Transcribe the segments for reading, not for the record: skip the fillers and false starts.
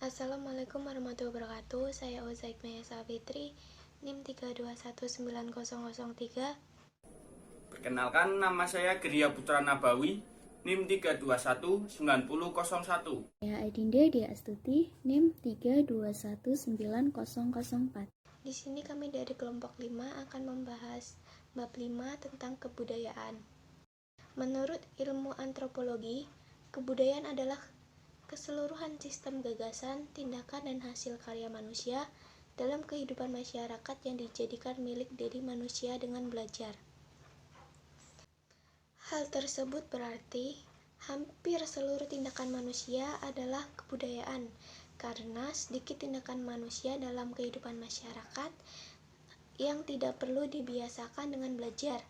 Assalamualaikum warahmatullahi wabarakatuh. Saya Uzaik Maya Savitri, NIM 3219003. Perkenalkan, nama saya Geria Putra Nabawi, NIM 3219001. Saya Adinda Dia Astuti, NIM 3219004. Di sini kami dari kelompok 5 akan membahas bab 5 tentang kebudayaan. Menurut ilmu antropologi, kebudayaan adalah keseluruhan sistem gagasan, tindakan, dan hasil karya manusia dalam kehidupan masyarakat yang dijadikan milik dari manusia dengan belajar. Hal tersebut berarti hampir seluruh tindakan manusia adalah kebudayaan, karena sedikit tindakan manusia dalam kehidupan masyarakat yang tidak perlu dibiasakan dengan belajar,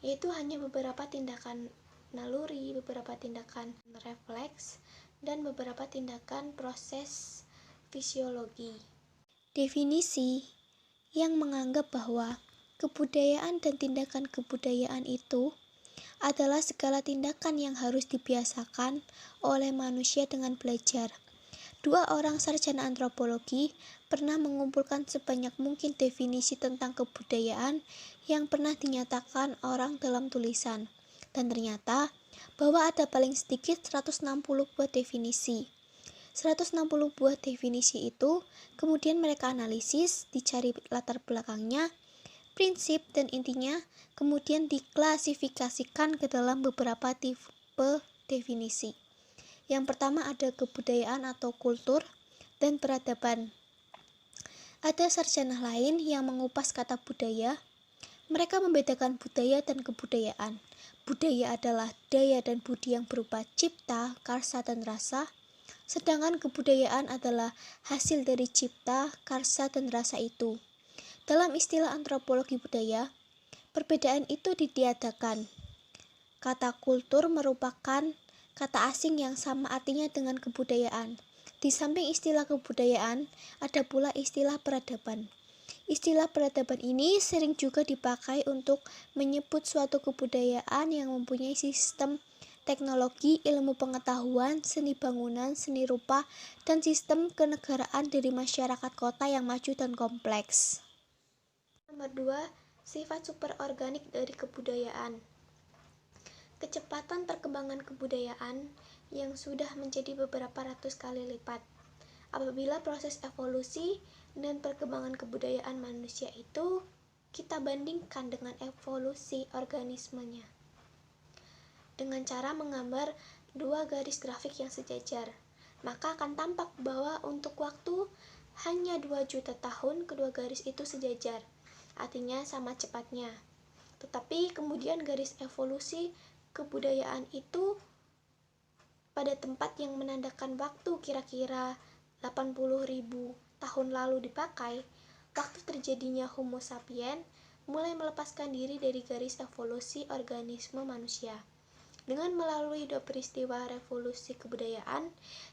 yaitu hanya beberapa tindakan naluri, beberapa tindakan refleks, dan beberapa tindakan proses fisiologi. Definisi yang menganggap bahwa kebudayaan dan tindakan kebudayaan itu adalah segala tindakan yang harus dibiasakan oleh manusia dengan belajar. Dua orang sarjana antropologi pernah mengumpulkan sebanyak mungkin definisi tentang kebudayaan yang pernah dinyatakan orang dalam tulisan. Dan ternyata bahwa ada paling sedikit 160 buah definisi. 160 buah definisi itu kemudian mereka analisis, dicari latar belakangnya, prinsip dan intinya, kemudian diklasifikasikan ke dalam beberapa tipe definisi. Yang pertama ada kebudayaan atau kultur dan peradaban. Ada sarjana lain yang mengupas kata budaya. Mereka membedakan budaya dan kebudayaan. Budaya adalah daya dan budi yang berupa cipta, karsa, dan rasa. Sedangkan kebudayaan adalah hasil dari cipta, karsa, dan rasa itu. Dalam istilah antropologi budaya, perbedaan itu ditiadakan. Kata kultur merupakan kata asing yang sama artinya dengan kebudayaan. Di samping istilah kebudayaan, ada pula istilah peradaban. Istilah peradaban ini sering juga dipakai untuk menyebut suatu kebudayaan yang mempunyai sistem teknologi, ilmu pengetahuan, seni bangunan, seni rupa, dan sistem kenegaraan dari masyarakat kota yang maju dan kompleks. Nomor 2, sifat superorganik dari kebudayaan. Kecepatan perkembangan kebudayaan yang sudah menjadi beberapa ratus kali lipat. Apabila proses evolusi dan perkembangan kebudayaan manusia itu kita bandingkan dengan evolusi organismenya dengan cara menggambar dua garis grafik yang sejajar, maka akan tampak bahwa untuk waktu hanya 2 juta tahun kedua garis itu sejajar, artinya sama cepatnya. Tetapi kemudian garis evolusi kebudayaan itu pada tempat yang menandakan waktu kira-kira 80.000 tahun lalu dipakai, waktu terjadinya Homo sapiens mulai melepaskan diri dari garis evolusi organisme manusia dengan melalui 2 peristiwa revolusi kebudayaan,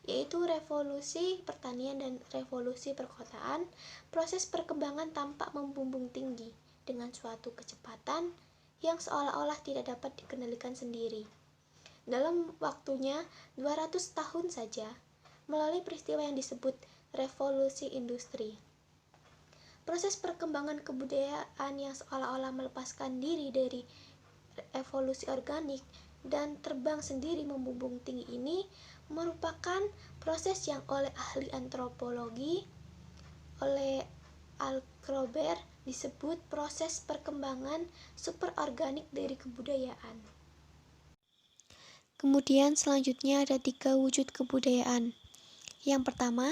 yaitu revolusi pertanian dan revolusi perkotaan. Proses perkembangan tampak membumbung tinggi dengan suatu kecepatan yang seolah-olah tidak dapat dikendalikan sendiri. Dalam waktunya 200 tahun saja, melalui peristiwa yang disebut revolusi industri. Proses perkembangan kebudayaan yang seolah-olah melepaskan diri dari evolusi organik dan terbang sendiri membumbung tinggi ini merupakan proses yang oleh ahli antropologi, oleh Alcrober, disebut proses perkembangan superorganik dari kebudayaan. Kemudian selanjutnya ada 3 wujud kebudayaan. Yang pertama,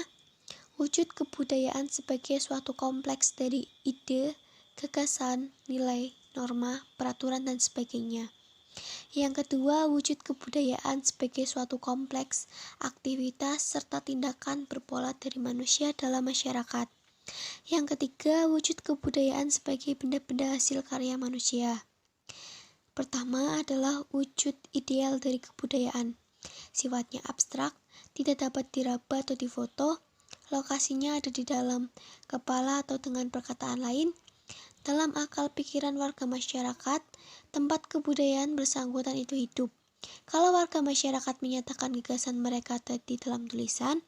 wujud kebudayaan sebagai suatu kompleks dari ide, gagasan, nilai, norma, peraturan, dan sebagainya. Yang kedua, wujud kebudayaan sebagai suatu kompleks aktivitas serta tindakan berpola dari manusia dalam masyarakat. Yang ketiga, wujud kebudayaan sebagai benda-benda hasil karya manusia. Pertama adalah wujud ideal dari kebudayaan. Sifatnya abstrak, tidak dapat diraba atau difoto, lokasinya ada di dalam kepala atau dengan perkataan lain, dalam akal pikiran warga masyarakat, tempat kebudayaan bersangkutan itu hidup. Kalau warga masyarakat menyatakan gagasan mereka tadi dalam tulisan,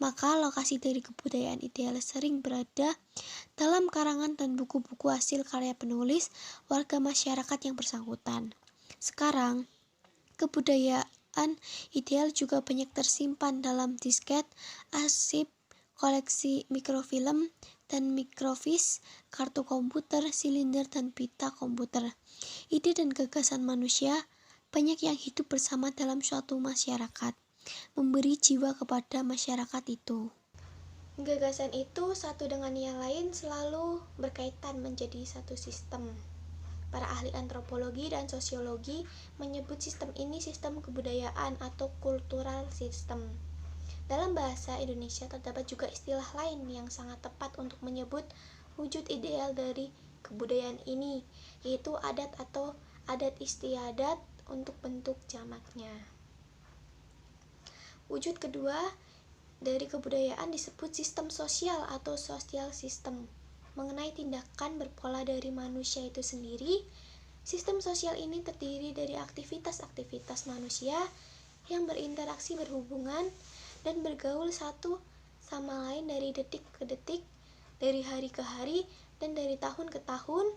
maka lokasi dari kebudayaan ideal sering berada dalam karangan dan buku-buku hasil karya penulis warga masyarakat yang bersangkutan. Sekarang, kebudayaan ideal juga banyak tersimpan dalam disket, arsip, koleksi mikrofilm dan mikrofis, kartu komputer, silinder, dan pita komputer. Ide dan gagasan manusia banyak yang hidup bersama dalam suatu masyarakat, memberi jiwa kepada masyarakat itu. Gagasan itu satu dengan yang lain selalu berkaitan menjadi satu sistem. Para ahli antropologi dan sosiologi menyebut sistem ini sistem kebudayaan atau cultural system. Dalam bahasa Indonesia terdapat juga istilah lain yang sangat tepat untuk menyebut wujud ideal dari kebudayaan ini, yaitu adat atau adat istiadat untuk bentuk jamaknya. Wujud kedua dari kebudayaan disebut sistem sosial atau social system. Mengenai tindakan berpola dari manusia itu sendiri, sistem sosial ini terdiri dari aktivitas-aktivitas manusia yang berinteraksi, berhubungan, dan bergaul satu sama lain dari detik ke detik, dari hari ke hari, dan dari tahun ke tahun,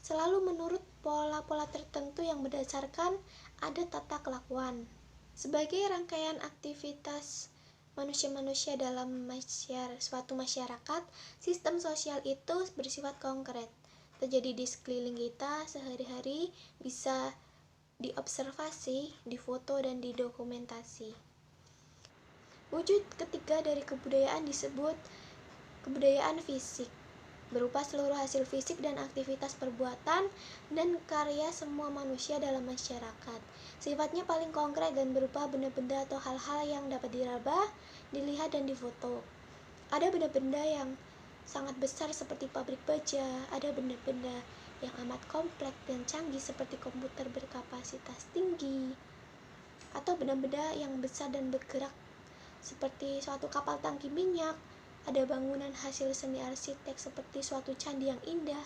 selalu menurut pola-pola tertentu yang berdasarkan adat tata kelakuan. Sebagai rangkaian aktivitas manusia-manusia dalam suatu masyarakat, sistem sosial itu bersifat konkret, terjadi di sekeliling kita sehari-hari, bisa diobservasi, difoto, dan didokumentasi. Wujud ketiga dari kebudayaan disebut kebudayaan fisik, berupa seluruh hasil fisik dan aktivitas perbuatan dan karya semua manusia dalam masyarakat. Sifatnya paling konkret dan berupa benda-benda atau hal-hal yang dapat diraba, dilihat, dan difoto. Ada benda-benda yang sangat besar seperti pabrik baja, ada benda-benda yang amat kompleks dan canggih seperti komputer berkapasitas tinggi, atau benda-benda yang besar dan bergerak seperti suatu kapal tangki minyak. Ada bangunan hasil seni arsitek seperti suatu candi yang indah,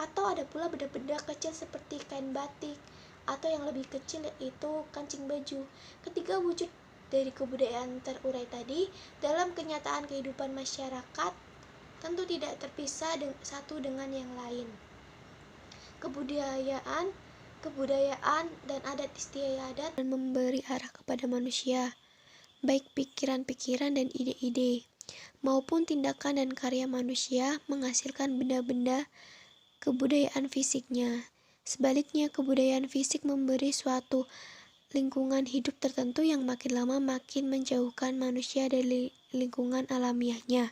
atau ada pula benda-benda kecil seperti kain batik, atau yang lebih kecil yaitu kancing baju. Ketiga wujud dari kebudayaan terurai tadi dalam kenyataan kehidupan masyarakat tentu tidak terpisah satu dengan yang lain. Kebudayaan dan adat istiadat dan memberi arah kepada manusia, baik pikiran-pikiran dan ide-ide, maupun tindakan dan karya manusia menghasilkan benda-benda kebudayaan fisiknya. Sebaliknya, kebudayaan fisik memberi suatu lingkungan hidup tertentu yang makin lama makin menjauhkan manusia dari lingkungan alamiahnya,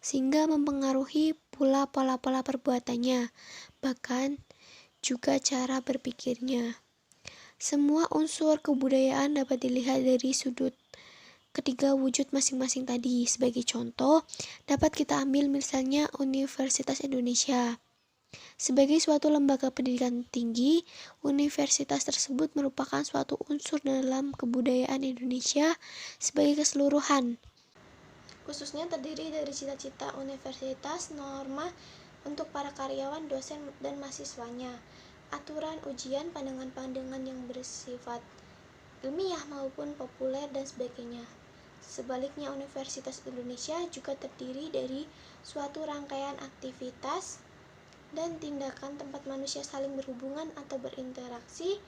sehingga mempengaruhi pula pola-pola perbuatannya, bahkan juga cara berpikirnya. Semua unsur kebudayaan dapat dilihat dari sudut ketiga wujud masing-masing tadi. Sebagai contoh, dapat kita ambil misalnya Universitas Indonesia. Sebagai suatu lembaga pendidikan tinggi, universitas tersebut merupakan suatu unsur dalam kebudayaan Indonesia sebagai keseluruhan. Khususnya terdiri dari cita-cita universitas, norma untuk para karyawan, dosen, dan mahasiswanya, aturan ujian, pandangan-pandangan yang bersifat ilmiah maupun populer, dan sebagainya. Sebaliknya, Universitas Indonesia juga terdiri dari suatu rangkaian aktivitas dan tindakan tempat manusia saling berhubungan atau berinteraksi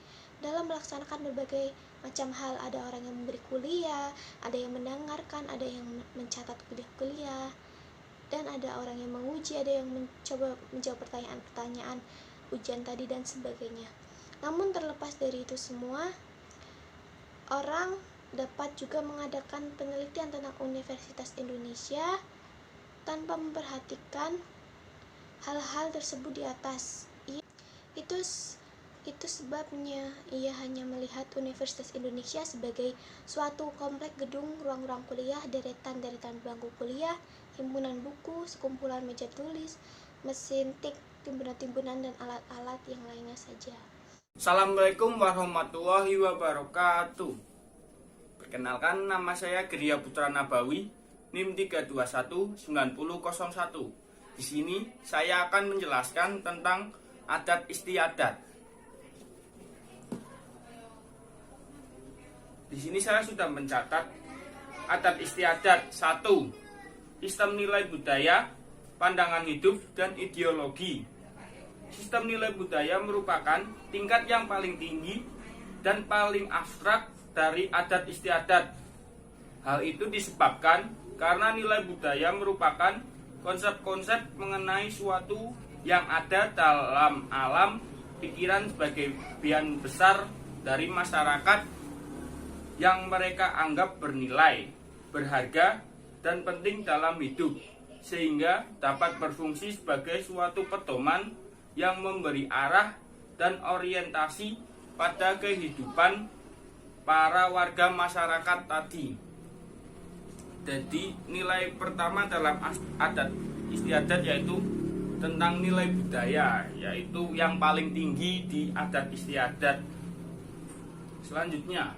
dalam melaksanakan berbagai macam hal. Ada orang yang memberi kuliah, ada yang mendengarkan, ada yang mencatat kuliah, dan ada orang yang menguji, ada yang mencoba menjawab pertanyaan-pertanyaan ujian tadi, dan sebagainya. Namun terlepas dari itu semua, orang dapat juga mengadakan penelitian tentang Universitas Indonesia tanpa memperhatikan hal-hal tersebut di atas. Itu sebabnya ia hanya melihat Universitas Indonesia sebagai suatu komplek gedung, ruang-ruang kuliah, deretan-deretan bangku kuliah, himpunan buku, sekumpulan meja tulis, mesin tik, timbunan-timbunan, dan alat-alat yang lainnya saja. Assalamualaikum warahmatullahi wabarakatuh. Perkenalkan, nama saya Geria Putra Nabawi, NIM 3219001. Di sini saya akan menjelaskan tentang adat istiadat. Di sini saya sudah mencatat adat istiadat 1. Sistem nilai budaya, pandangan hidup, dan ideologi. Sistem nilai budaya merupakan tingkat yang paling tinggi dan paling abstrak dari adat istiadat. Hal itu disebabkan karena nilai budaya merupakan konsep-konsep mengenai suatu yang ada dalam alam pikiran sebagai bagian besar dari masyarakat yang mereka anggap bernilai, berharga, dan penting dalam hidup, sehingga dapat berfungsi sebagai suatu pedoman yang memberi arah dan orientasi pada kehidupan para warga masyarakat tadi. Jadi nilai pertama dalam adat istiadat yaitu tentang nilai budaya, yaitu yang paling tinggi di adat istiadat. Selanjutnya,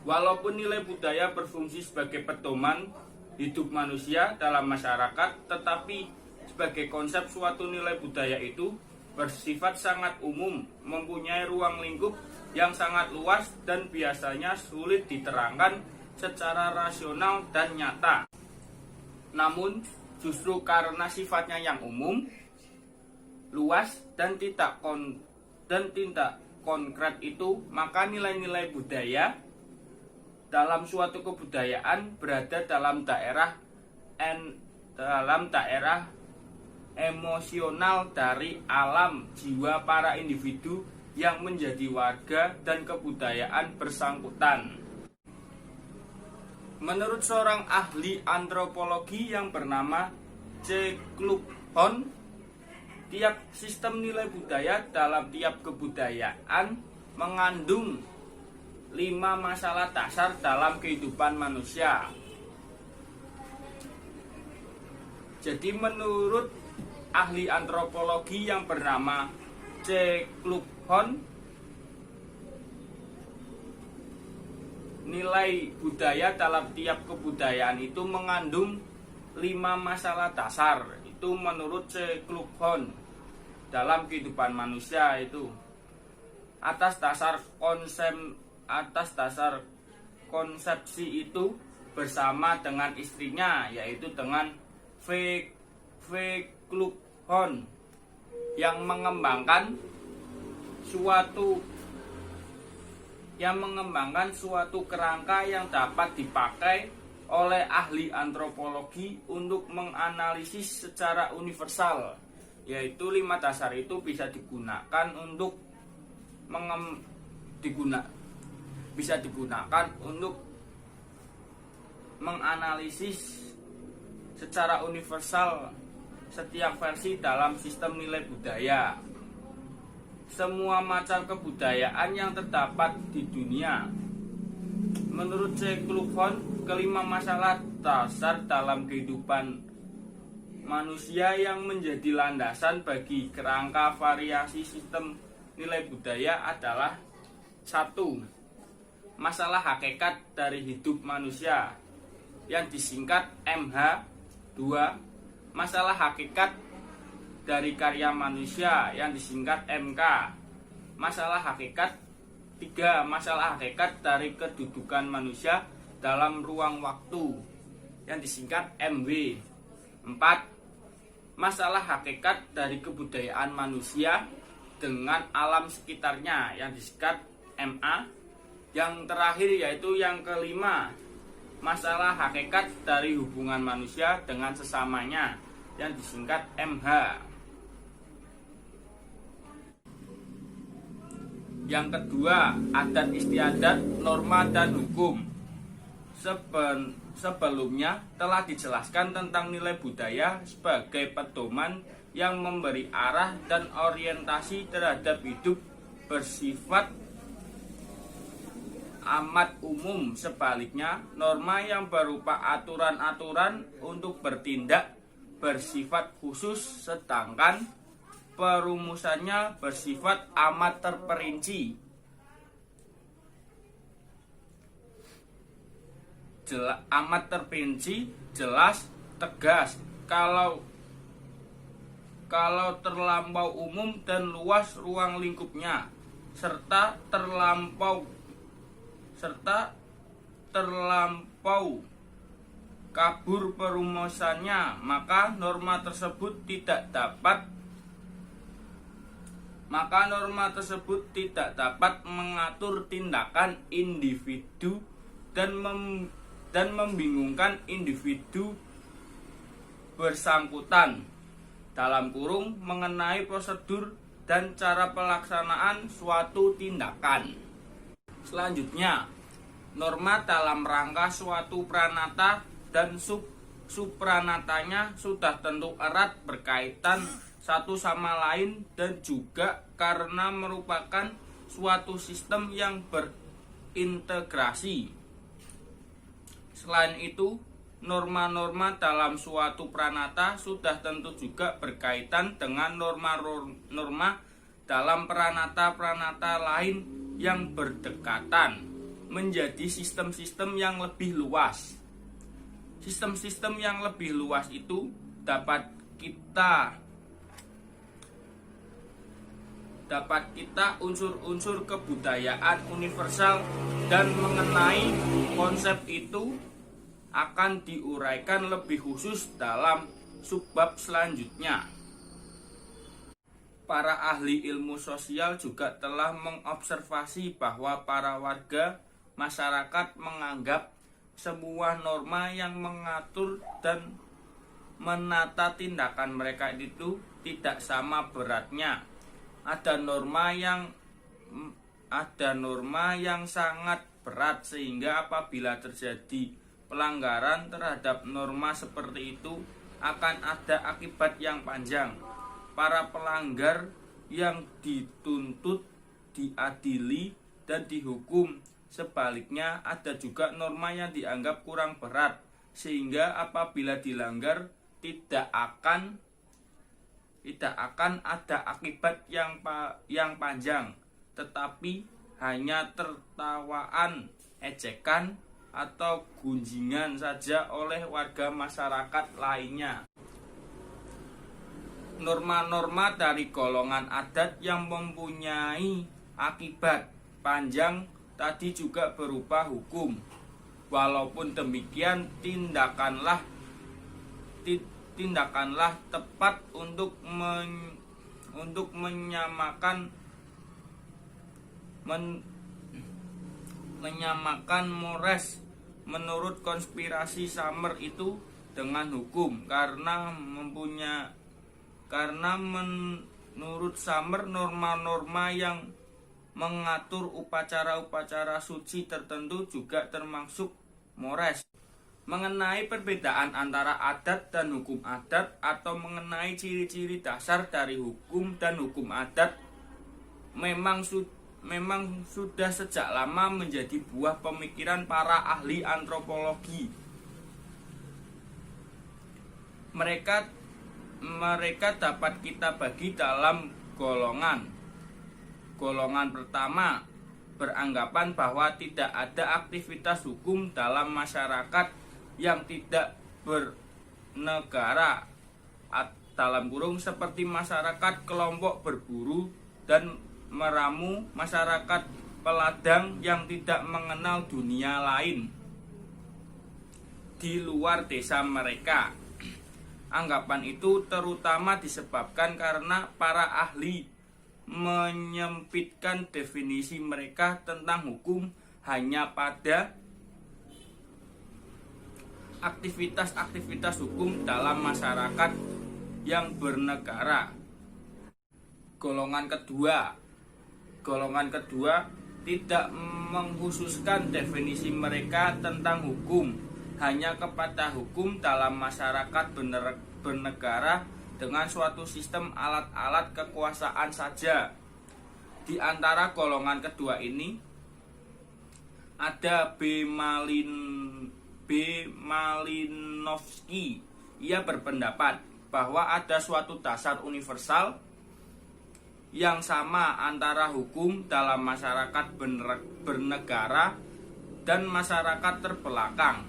walaupun nilai budaya berfungsi sebagai pedoman hidup manusia dalam masyarakat, tetapi sebagai konsep suatu nilai budaya itu bersifat sangat umum, mempunyai ruang lingkup yang sangat luas dan biasanya sulit diterangkan secara rasional dan nyata. Namun, justru karena sifatnya yang umum, luas, dan tidak konkret itu, maka nilai-nilai budaya dalam suatu kebudayaan berada dalam daerah emosional dari alam jiwa para individu yang menjadi warga dan kebudayaan bersangkutan. Menurut seorang ahli antropologi yang bernama C. Kluk Hon, tiap sistem nilai budaya dalam tiap kebudayaan mengandung 5 masalah dasar dalam kehidupan manusia. Jadi menurut ahli antropologi yang bernama C. Kluk Hon, nilai budaya dalam tiap kebudayaan itu mengandung 5 masalah dasar. Itu menurut C. Kluk Hon dalam kehidupan manusia itu. Atas dasar konsepsi itu bersama dengan istrinya, yaitu dengan V. Kluk Hon, yang mengembangkan suatu kerangka yang dapat dipakai oleh ahli antropologi untuk menganalisis secara universal, yaitu 5 dasar itu bisa digunakan untuk menganalisis secara universal setiap versi dalam sistem nilai budaya. Semua macam kebudayaan yang terdapat di dunia. Menurut C. Kluk Hon, kelima masalah dasar dalam kehidupan manusia yang menjadi landasan bagi kerangka variasi sistem nilai budaya adalah 1. Masalah hakikat dari hidup manusia yang disingkat MH. 2. Masalah hakikat dari karya manusia yang disingkat MK. Masalah hakikat. 3. Masalah hakikat dari kedudukan manusia dalam ruang waktu yang disingkat MW. 4. Masalah hakikat dari kebudayaan manusia dengan alam sekitarnya yang disingkat MA. Yang terakhir yaitu yang kelima, masalah hakikat dari hubungan manusia dengan sesamanya yang disingkat MH. Yang kedua, adat istiadat, norma dan hukum. Sebelumnya telah dijelaskan tentang nilai budaya sebagai pedoman yang memberi arah dan orientasi terhadap hidup, bersifat amat umum. Sebaliknya, norma yang berupa aturan-aturan untuk bertindak bersifat khusus, sedangkan perumusannya bersifat amat terperinci. Amat terperinci, jelas, tegas. Kalau terlampau umum dan luas ruang lingkupnya, serta terlampau serta terlampau kabur perumusannya, maka norma tersebut tidak dapat mengatur tindakan individu dan membingungkan individu bersangkutan mengenai prosedur dan cara pelaksanaan suatu tindakan. Selanjutnya, norma dalam rangka suatu pranata dan supranatanya sudah tentu erat berkaitan satu sama lain dan juga karena merupakan suatu sistem yang berintegrasi. Selain itu, norma-norma dalam suatu pranata sudah tentu juga berkaitan dengan norma-norma dalam pranata-pranata lain yang berdekatan menjadi sistem-sistem yang lebih luas. Sistem-sistem yang lebih luas itu dapat kita unsur-unsur kebudayaan universal, dan mengenai konsep itu akan diuraikan lebih khusus dalam subbab selanjutnya. Para ahli ilmu sosial juga telah mengobservasi bahwa para warga masyarakat menganggap sebuah norma yang mengatur dan menata tindakan mereka itu tidak sama beratnya. Ada norma yang sangat berat, sehingga apabila terjadi pelanggaran terhadap norma seperti itu akan ada akibat yang panjang. Para pelanggar yang dituntut diadili dan dihukum. Sebaliknya, ada juga norma yang dianggap kurang berat, sehingga apabila dilanggar tidak akan ada akibat yang panjang, tetapi hanya tertawaan, ejekan, atau gunjingan saja oleh warga masyarakat lainnya. Norma-norma dari golongan adat yang mempunyai akibat panjang tadi juga berupa hukum. Walaupun demikian, tindakanlah tepat untuk menyamakan mores menurut konspirasi Summer itu dengan hukum, karena menurut Summer norma-norma yang mengatur upacara-upacara suci tertentu juga termasuk mores. Mengenai perbedaan antara adat dan hukum adat, atau mengenai ciri-ciri dasar dari hukum dan hukum adat, memang sudah sejak lama menjadi buah pemikiran para ahli antropologi. Mereka dapat kita bagi dalam golongan. Golongan pertama beranggapan bahwa tidak ada aktivitas hukum dalam masyarakat yang tidak bernegara, seperti masyarakat kelompok berburu dan meramu, masyarakat peladang yang tidak mengenal dunia lain di luar desa mereka. Anggapan itu terutama disebabkan karena para ahli menyempitkan definisi mereka tentang hukum hanya pada aktivitas-aktivitas hukum dalam masyarakat yang bernegara. Golongan kedua tidak mengkhususkan definisi mereka tentang hukum hanya kepada hukum dalam masyarakat bernegara dengan suatu sistem alat-alat kekuasaan saja. Di antara golongan kedua ini ada B. Malinowski. Ia berpendapat bahwa ada suatu dasar universal yang sama antara hukum dalam masyarakat bernegara dan masyarakat terbelakang.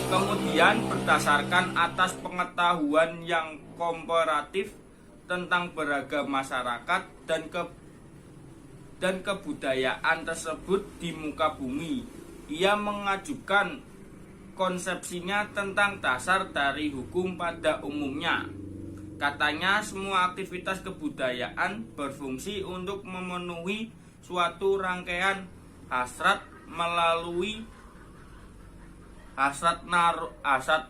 Kemudian berdasarkan atas pengetahuan yang komparatif tentang beragam masyarakat dan kebudayaan tersebut di muka bumi. Ia mengajukan konsepsinya tentang dasar dari hukum pada umumnya. Katanya semua aktivitas kebudayaan berfungsi untuk memenuhi suatu rangkaian hasrat melalui hasrat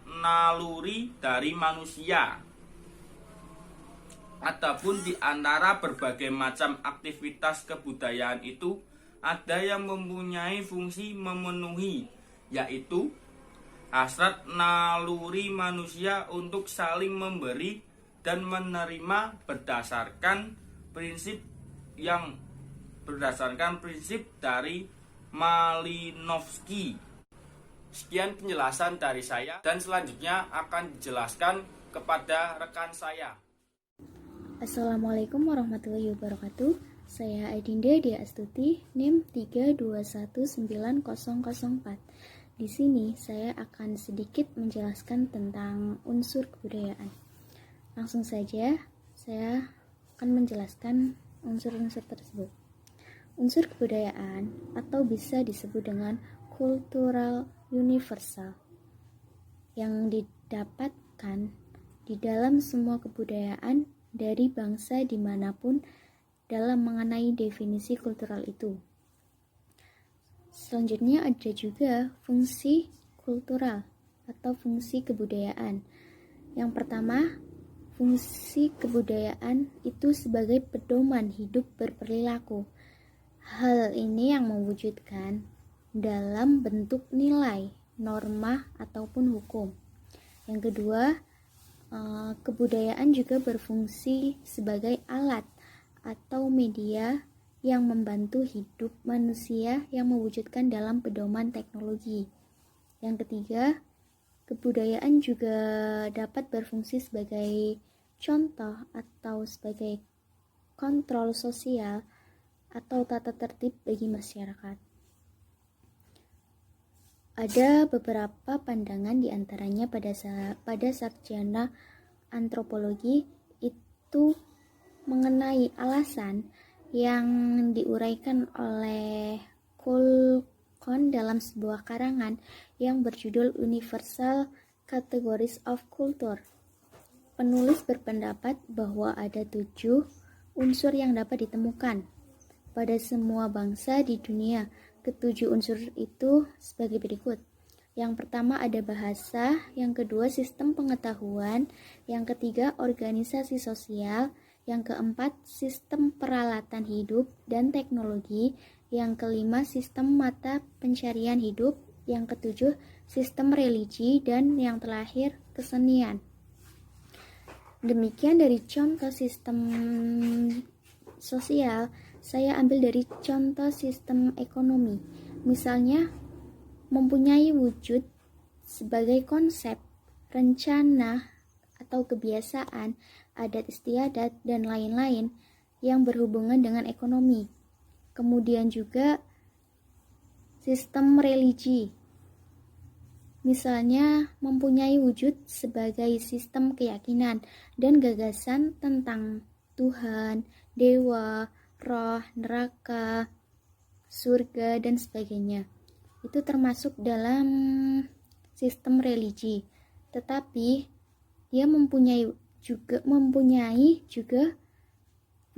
naluri dari manusia. Adapun di antara berbagai macam aktivitas kebudayaan itu ada yang mempunyai fungsi memenuhi, yaitu hasrat naluri manusia untuk saling memberi dan menerima berdasarkan prinsip dari Malinowski. Sekian penjelasan dari saya dan selanjutnya akan dijelaskan kepada rekan saya. Assalamualaikum warahmatullahi wabarakatuh. Saya Adinda Dia Astuti, NIM 3219004. Di sini saya akan sedikit menjelaskan tentang unsur kebudayaan. Langsung saja, saya akan menjelaskan unsur-unsur tersebut. Unsur kebudayaan atau bisa disebut dengan cultural universal yang didapatkan di dalam semua kebudayaan dari bangsa dimanapun dalam mengenai definisi kultural itu. Selanjutnya ada juga fungsi kultural atau fungsi kebudayaan. Yang pertama, fungsi kebudayaan itu sebagai pedoman hidup berperilaku. Hal ini yang mewujudkan dalam bentuk nilai, norma, ataupun hukum. Yang kedua, kebudayaan juga berfungsi sebagai alat atau media yang membantu hidup manusia yang mewujudkan dalam pedoman teknologi. Yang ketiga, kebudayaan juga dapat berfungsi sebagai contoh atau sebagai kontrol sosial atau tata tertib bagi masyarakat. Ada beberapa pandangan diantaranya pada sarjana antropologi itu mengenai alasan yang diuraikan oleh Kulkon dalam sebuah karangan yang berjudul Universal Categories of Culture. Penulis berpendapat bahwa ada 7 unsur yang dapat ditemukan pada semua bangsa di dunia. Ketujuh unsur itu sebagai berikut. Yang pertama ada bahasa, yang kedua sistem pengetahuan, yang ketiga organisasi sosial, yang keempat sistem peralatan hidup dan teknologi, yang kelima sistem mata pencarian hidup, yang ketujuh sistem religi, dan yang terakhir kesenian. Demikian dari contoh sistem sosial, saya ambil dari contoh sistem ekonomi. Misalnya, mempunyai wujud sebagai konsep, rencana, atau kebiasaan, adat istiadat, dan lain-lain yang berhubungan dengan ekonomi. Kemudian juga sistem religi. Misalnya, mempunyai wujud sebagai sistem keyakinan dan gagasan tentang Tuhan, dewa, roh, neraka, surga, dan sebagainya. Itu termasuk dalam sistem religi. Tetapi dia mempunyai juga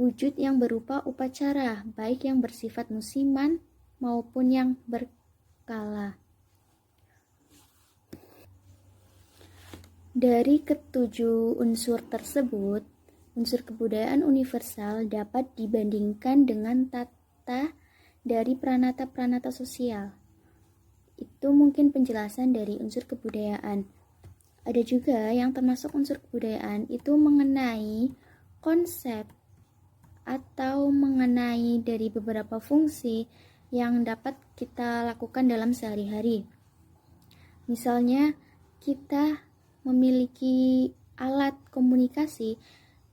wujud yang berupa upacara, baik yang bersifat musiman maupun yang berkala. Dari ketujuh unsur tersebut, unsur kebudayaan universal dapat dibandingkan dengan tata dari pranata-pranata sosial. Itu mungkin penjelasan dari unsur kebudayaan. Ada juga yang termasuk unsur kebudayaan itu mengenai konsep atau mengenai dari beberapa fungsi yang dapat kita lakukan dalam sehari-hari. Misalnya, kita memiliki alat komunikasi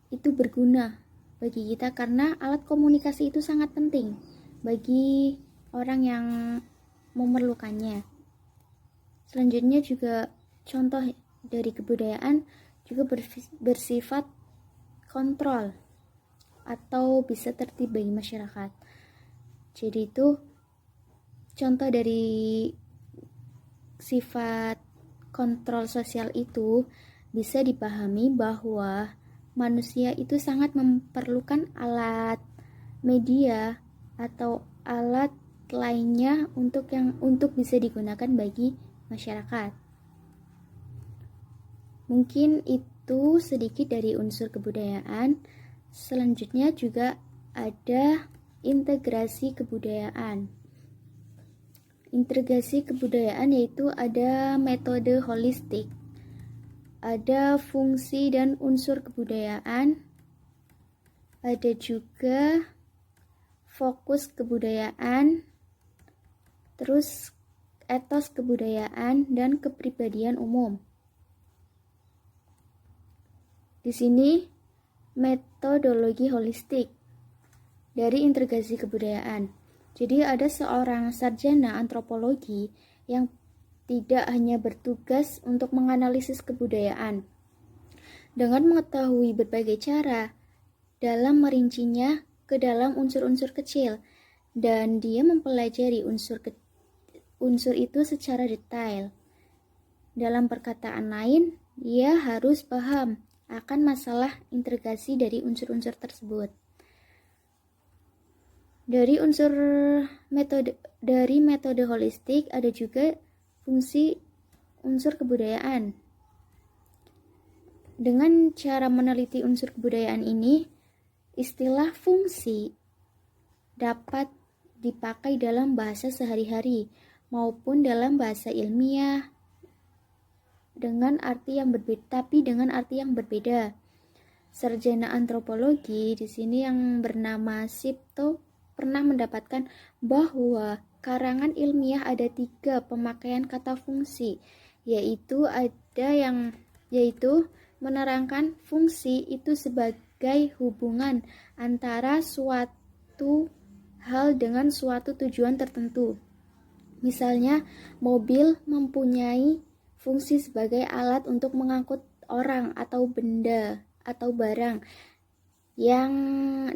itu berguna bagi kita karena alat komunikasi itu sangat penting bagi orang yang memerlukannya. Selanjutnya juga contoh dari kebudayaan juga bersifat kontrol atau bisa tertib bagi masyarakat. Jadi itu contoh dari sifat kontrol sosial itu bisa dipahami bahwa manusia itu sangat memerlukan alat media atau alat lainnya untuk bisa digunakan bagi masyarakat. Mungkin itu sedikit dari unsur kebudayaan. Selanjutnya juga ada integrasi kebudayaan. Integrasi kebudayaan yaitu ada metode holistik, ada fungsi dan unsur kebudayaan, ada juga fokus kebudayaan, terus etos kebudayaan dan kepribadian umum. Di sini metodologi holistik dari integrasi kebudayaan. Jadi ada seorang sarjana antropologi yang tidak hanya bertugas untuk menganalisis kebudayaan. Dengan mengetahui berbagai cara dalam merincinya ke dalam unsur-unsur kecil, dan dia mempelajari unsur itu secara detail. Dalam perkataan lain, ia harus paham akan masalah integrasi dari unsur-unsur tersebut. Dari metode holistik ada juga fungsi unsur kebudayaan. Dengan cara meneliti unsur kebudayaan ini, istilah fungsi dapat dipakai dalam bahasa sehari-hari maupun dalam bahasa ilmiah dengan arti yang berbeda. Sarjana antropologi di sini yang bernama Sipto pernah mendapatkan bahwa karangan ilmiah ada 3 pemakaian kata fungsi, yaitu menerangkan fungsi itu sebagai hubungan antara suatu hal dengan suatu tujuan tertentu. Misalnya, mobil mempunyai fungsi sebagai alat untuk mengangkut orang atau benda atau barang yang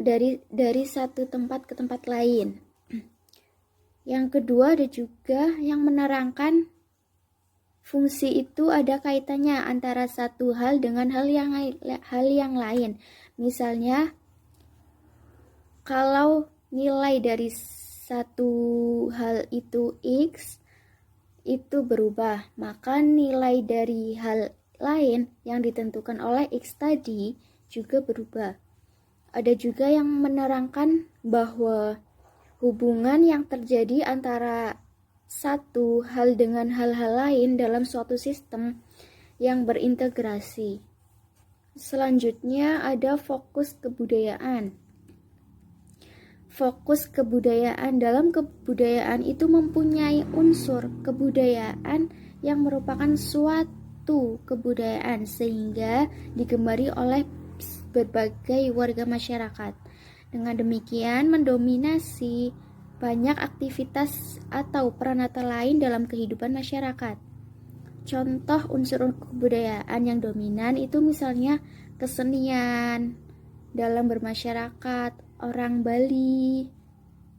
dari satu tempat ke tempat lain. Yang kedua ada juga yang menerangkan fungsi itu ada kaitannya antara satu hal dengan hal yang lain. Misalnya, kalau nilai dari satu hal itu X, itu berubah, maka nilai dari hal lain yang ditentukan oleh X tadi juga berubah. Ada juga yang menerangkan bahwa hubungan yang terjadi antara satu hal dengan hal-hal lain dalam suatu sistem yang berintegrasi. Selanjutnya ada fokus kebudayaan. Fokus kebudayaan dalam kebudayaan itu mempunyai unsur kebudayaan yang merupakan suatu kebudayaan sehingga digemari oleh berbagai warga masyarakat. Dengan demikian mendominasi banyak aktivitas atau peranata lain dalam kehidupan masyarakat. Contoh unsur kebudayaan yang dominan itu misalnya kesenian dalam bermasyarakat, orang Bali,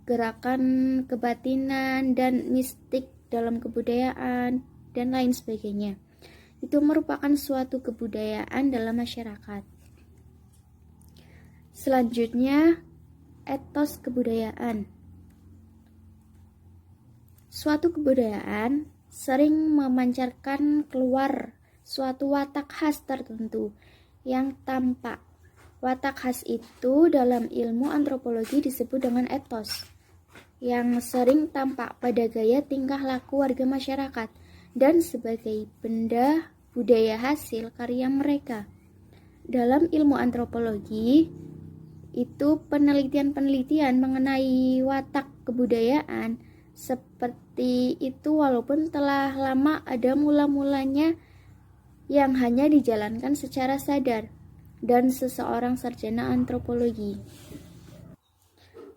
gerakan kebatinan dan mistik dalam kebudayaan, dan lain sebagainya. Itu merupakan suatu kebudayaan dalam masyarakat. Selanjutnya, etos kebudayaan. Suatu kebudayaan sering memancarkan keluar suatu watak khas tertentu yang tampak. Watak khas itu dalam ilmu antropologi disebut dengan etos, yang sering tampak pada gaya tingkah laku warga masyarakat dan sebagai benda budaya hasil karya mereka. Dalam ilmu antropologi, itu penelitian-penelitian mengenai watak kebudayaan seperti itu walaupun telah lama ada mula-mulanya yang hanya dijalankan secara sadar dan seseorang sarjana antropologi.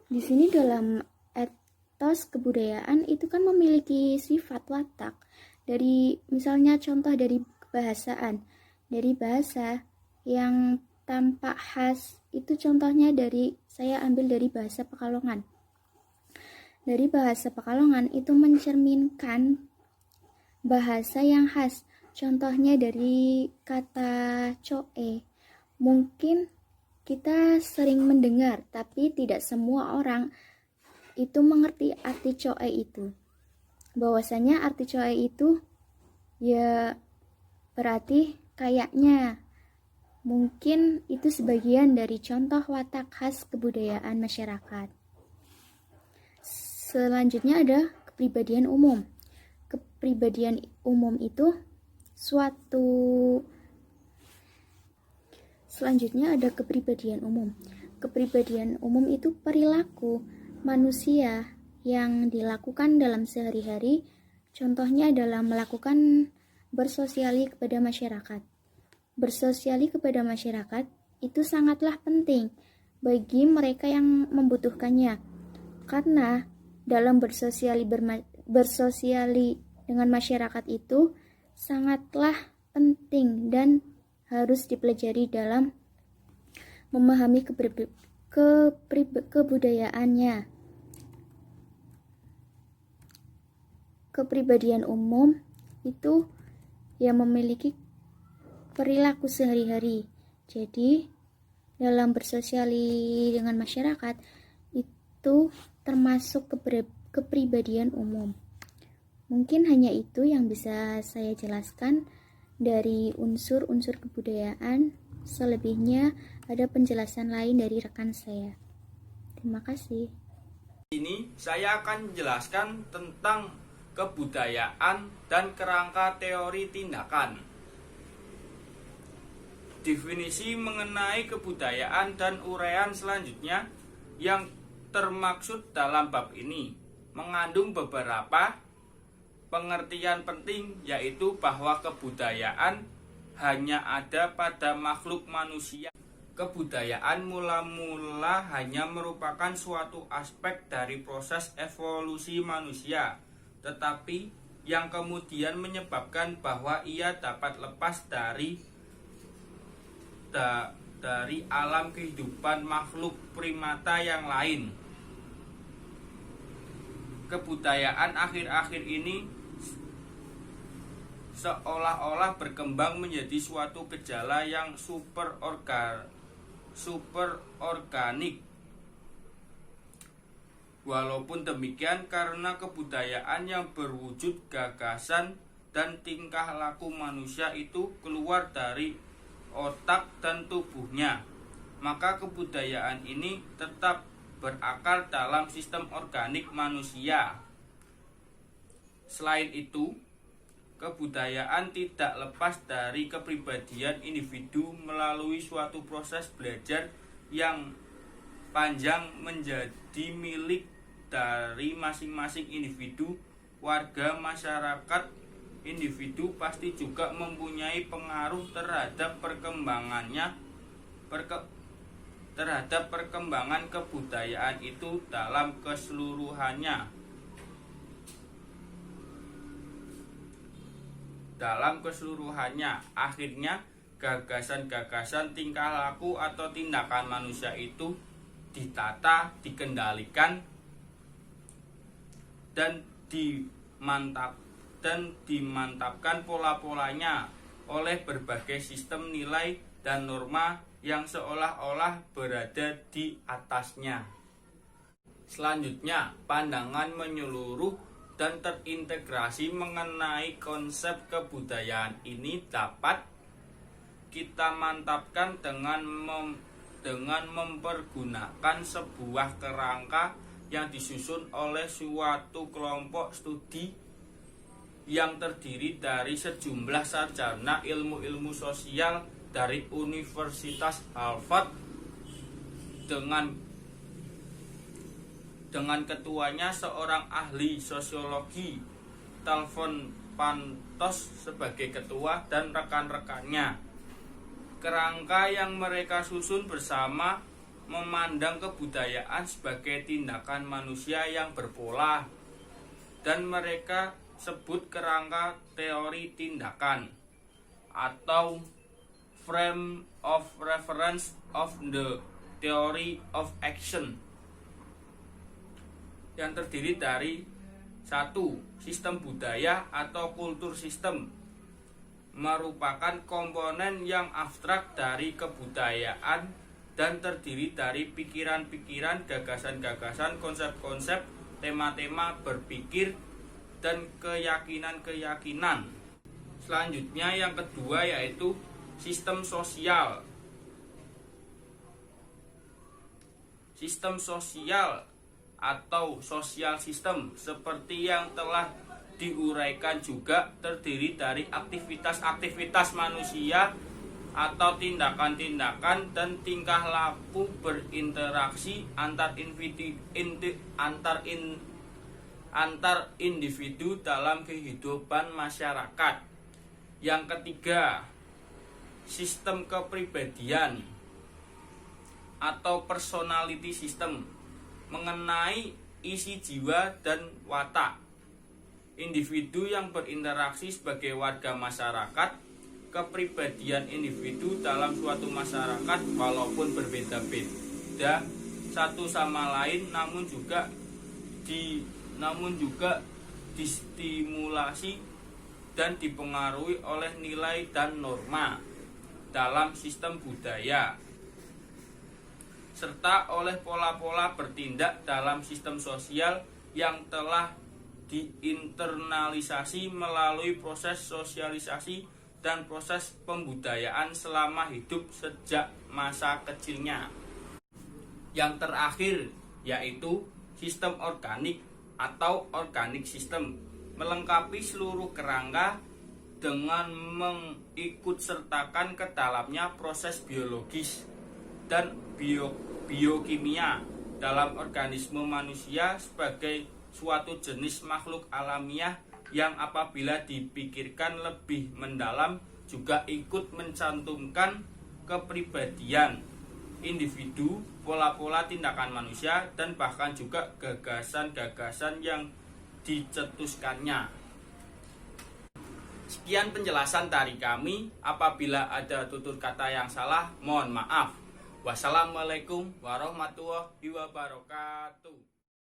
Di sini dalam etos kebudayaan itu kan memiliki sifat watak dari misalnya contoh dari kebahasaan, dari bahasa yang tampak khas itu contohnya saya ambil dari bahasa Pekalongan. Dari bahasa Pekalongan itu mencerminkan bahasa yang khas. Contohnya dari kata coe. Mungkin kita sering mendengar, tapi tidak semua orang itu mengerti arti coe itu. Bahwasanya arti coe itu ya berarti kayaknya. Mungkin itu sebagian dari contoh watak khas kebudayaan masyarakat. Selanjutnya ada kepribadian umum. Kepribadian umum itu Selanjutnya ada kepribadian umum. Kepribadian umum itu perilaku manusia yang dilakukan dalam sehari-hari. Contohnya adalah melakukan bersosiali kepada masyarakat. Bersosiali kepada masyarakat itu sangatlah penting bagi mereka yang membutuhkannya. Karena dalam bersosiali dengan masyarakat itu sangatlah penting dan harus dipelajari dalam memahami kebudayaannya. Kepribadian umum itu yang memiliki perilaku sehari-hari. Jadi dalam bersosiali dengan masyarakat itu termasuk kepribadian umum. Mungkin hanya itu yang bisa saya jelaskan dari unsur-unsur kebudayaan. Selebihnya ada penjelasan lain dari rekan saya. Terima kasih. Ini saya akan menjelaskan tentang kebudayaan dan kerangka teori tindakan. Definisi mengenai kebudayaan dan uraian selanjutnya yang termaksud dalam bab ini mengandung beberapa pengertian penting, yaitu bahwa kebudayaan hanya ada pada makhluk manusia. Kebudayaan mula-mula hanya merupakan suatu aspek dari proses evolusi manusia, tetapi yang kemudian menyebabkan bahwa ia dapat lepas dari alam kehidupan makhluk primata yang lain. Kebudayaan akhir-akhir ini seolah-olah berkembang menjadi suatu gejala yang superorganik. Walaupun demikian, karena kebudayaan yang berwujud gagasan dan tingkah laku manusia itu keluar dari otak dan tubuhnya, maka kebudayaan ini tetap berakar dalam sistem organik manusia. Selain itu, kebudayaan tidak lepas dari kepribadian individu melalui suatu proses belajar yang panjang menjadi milik dari masing-masing individu. Warga masyarakat individu pasti juga mempunyai pengaruh terhadap perkembangan kebudayaan itu dalam keseluruhannya. Akhirnya gagasan-gagasan tingkah laku atau tindakan manusia itu ditata, dikendalikan, dan dimantapkan pola-polanya oleh berbagai sistem nilai dan norma yang seolah-olah berada di atasnya. Selanjutnya, pandangan menyeluruh dan terintegrasi mengenai konsep kebudayaan ini dapat kita mantapkan dengan mempergunakan sebuah kerangka yang disusun oleh suatu kelompok studi yang terdiri dari sejumlah sarjana ilmu-ilmu sosial dari Universitas Harvard dengan ketuanya seorang ahli sosiologi, Talfon Pantos sebagai ketua dan rekan-rekannya. Kerangka yang mereka susun bersama memandang kebudayaan sebagai tindakan manusia yang berpola, dan mereka sebut kerangka teori tindakan atau of reference of the theory of action, yang terdiri dari 1. Sistem budaya atau kultur sistem merupakan komponen yang abstrak dari kebudayaan dan terdiri dari pikiran-pikiran, gagasan-gagasan, konsep-konsep, tema-tema berpikir, dan keyakinan-keyakinan. Selanjutnya yang kedua yaitu sistem sosial. Sistem sosial atau social system seperti yang telah diuraikan juga terdiri dari aktivitas-aktivitas manusia atau tindakan-tindakan dan tingkah laku berinteraksi antar individu dalam kehidupan masyarakat. Yang ketiga, sistem kepribadian atau personality system mengenai isi jiwa dan watak individu yang berinteraksi sebagai warga masyarakat. Kepribadian individu dalam suatu masyarakat walaupun berbeda-beda satu sama lain, namun juga distimulasi dan dipengaruhi oleh nilai dan norma dalam sistem budaya, serta oleh pola-pola bertindak dalam sistem sosial yang telah diinternalisasi melalui proses sosialisasi dan proses pembudayaan selama hidup sejak masa kecilnya. Yang terakhir yaitu sistem organik atau organic system, melengkapi seluruh kerangka dengan mengikutsertakan ke dalamnya proses biologis dan biokimia dalam organisme manusia sebagai suatu jenis makhluk alamiah yang apabila dipikirkan lebih mendalam juga ikut mencantumkan kepribadian individu, pola-pola tindakan manusia, dan bahkan juga gagasan-gagasan yang dicetuskannya. Sekian penjelasan dari kami. Apabila ada tutur kata yang salah, mohon maaf. Wassalamualaikum warahmatullahi wabarakatuh.